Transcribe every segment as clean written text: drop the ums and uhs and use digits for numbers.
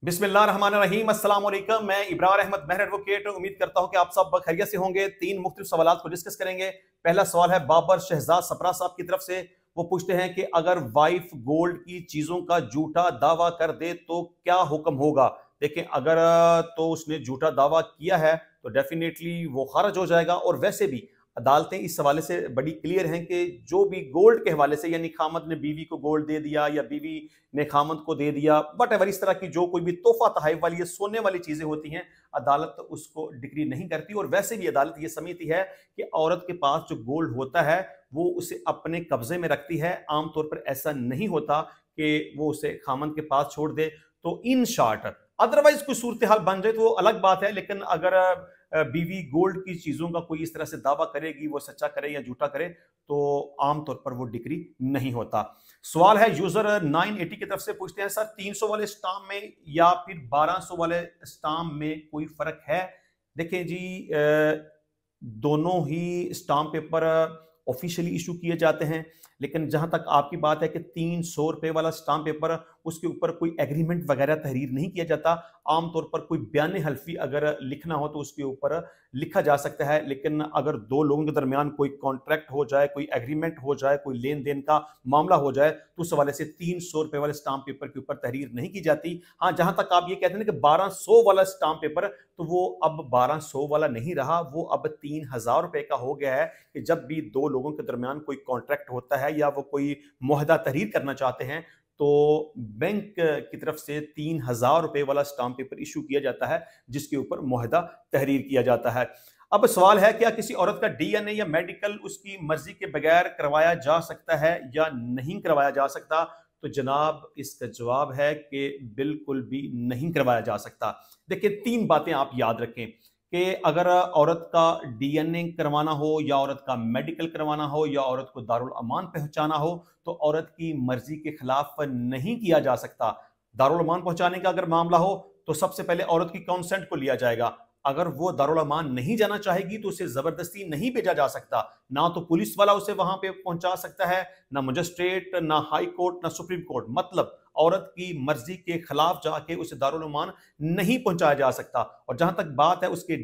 बिस्मिल्लाहिर्रहमानिर्रहीम, अस्सलाम वालेकुम। मैं इब्रार अहमद महर एडवोकेट। उम्मीद करता हूं कि आप सब खैरियत से होंगे। तीन मुख्तलिफ सवालात को डिस्कस करेंगे। पहला सवाल है बाबर शहजाद सपरा साहब की तरफ से। वो पूछते हैं कि अगर वाइफ गोल्ड की चीजों का झूठा दावा कर दे तो क्या हुक्म होगा। देखें, अगर तो उसने झूठा दावा किया है तो डेफिनेटली वो खारिज हो जाएगा। और वैसे भी अदालतें इस हवाले से बड़ी क्लियर हैं कि जो भी गोल्ड के हवाले से, यानी खामद ने बीवी को गोल्ड दे दिया या बीवी ने खामद को दे दिया, वट एवर, इस तरह की जो कोई भी तोहफा तहफ़ वाली या सोने वाली चीजें होती हैं, अदालत उसको डिग्री नहीं करती। और वैसे भी अदालत ये समझती है कि औरत के पास जो गोल्ड होता है वो उसे अपने कब्जे में रखती है। आमतौर पर ऐसा नहीं होता कि वो उसे खामद के पास छोड़ दे। तो इन शॉर्ट, अदरवाइज कोई सूरत हाल बन जाए तो वो अलग बात है। लेकिन अगर बीवी गोल्ड की चीजों का कोई इस तरह से दावा करेगी, वो सच्चा करे या झूठा करे, तो आमतौर पर वो डिग्री नहीं होता। सवाल है यूजर 980 की तरफ से, पूछते हैं सर 300 वाले स्टाम्प में या फिर 1200 वाले स्टाम्प में कोई फर्क है। देखें जी, दोनों ही स्टाम्प पेपर ऑफिशियली इशू किए जाते हैं। लेकिन जहां तक आपकी बात है कि 300 रुपए वाला स्टाम्प पेपर, उसके ऊपर कोई एग्रीमेंट वगैरह तहरीर नहीं किया जाता। आमतौर पर कोई बयान हल्फी अगर लिखना हो तो उसके ऊपर लिखा जा सकता है। लेकिन अगर दो लोगों के दरमियान कोई कॉन्ट्रैक्ट हो जाए, कोई एग्रीमेंट हो जाए, कोई लेन देन का मामला हो जाए, तो उस हवाले से 300 रुपए वाले स्टाम्प पेपर के ऊपर तहरीर नहीं की जाती। हाँ, जहां तक आप ये कहते हैं कि 1200 वाला स्टाम्प पेपर, तो वो अब 1200 वाला नहीं रहा, वो अब 3000 रुपए का हो गया है। कि जब भी दो लोगों के दरमियान कोई कॉन्ट्रैक्ट होता है या वो कोई मुआहदा तहरीर करना चाहते हैं, तो बैंक की तरफ से 3000 रुपए वाला स्टाम्प पेपर इशू किया जाता है, जिसके ऊपर मुआहदा तहरीर किया जाता है। अब सवाल है, क्या किसी औरत का डीएनए या मेडिकल उसकी मर्जी के बगैर करवाया जा सकता है या नहीं करवाया जा सकता। तो जनाब, इसका जवाब है कि बिल्कुल भी नहीं करवाया जा सकता। देखिए, तीन बातें आप याद रखें कि अगर औरत का डीएनए करवाना हो या औरत का मेडिकल करवाना हो या औरत को दारुल अमान पहुंचाना हो, तो औरत की मर्जी के खिलाफ नहीं किया जा सकता। दारुल अमान पहुंचाने का अगर मामला हो तो सबसे पहले औरत की कंसेंट को लिया जाएगा। अगर वो दारुल अमान नहीं जाना चाहेगी तो उसे जबरदस्ती नहीं भेजा जा सकता। ना तो पुलिस वाला उसे वहां पे पहुंचा सकता है, ना मजिस्ट्रेट, ना हाई कोर्ट, ना सुप्रीम कोर्ट। मतलब औरत की मर्जी के खिलाफ जाके उसे दारुल अमान नहीं पहुंचाया जा सकता। और जहां तक बात है उसके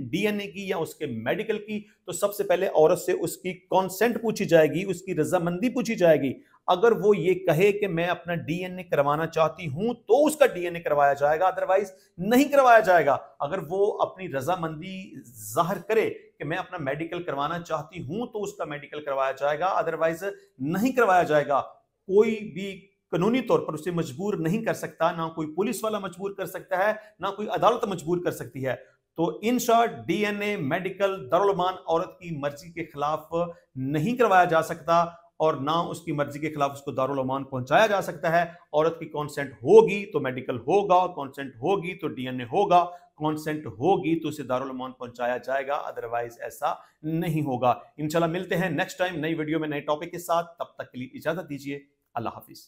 डीएनए की या उसके मेडिकल की, तो सबसे पहले औरत से उसकी कॉन्सेंट पूछी जाएगी, उसकी रजामंदी पूछी जाएगी। अगर वो ये कहे कि मैं अपना डीएनए करवाना चाहती हूं तो उसका डीएनए करवाया जाएगा, अदरवाइज नहीं करवाया जाएगा। अगर वो अपनी रजामंदी जाहिर करे कि मैं अपना मेडिकल करवाना चाहती हूं तो उसका मेडिकल करवाया जाएगा, अदरवाइज नहीं करवाया जाएगा। कोई भी कानूनी तौर पर उसे मजबूर नहीं कर सकता, ना कोई पुलिस वाला मजबूर कर सकता है, ना कोई अदालत मजबूर कर सकती है। तो इन शॉर्ट, डीएनए, मेडिकल, दारुल अमान औरत की मर्जी के खिलाफ नहीं करवाया जा सकता और ना उसकी मर्जी के खिलाफ उसको दारुल अमान पहुंचाया जा सकता है। औरत की कॉन्सेंट होगी तो मेडिकल होगा, कॉन्सेंट होगी तो डीएनए होगा, कॉन्सेंट होगी तो उसे दारुल अमान पहुंचाया जाएगा, अदरवाइज ऐसा नहीं होगा। इंशाल्लाह मिलते हैं नेक्स्ट टाइम नई वीडियो में नए टॉपिक के साथ। तब तक के लिए इजाजत दीजिए। अल्लाह हाफिज।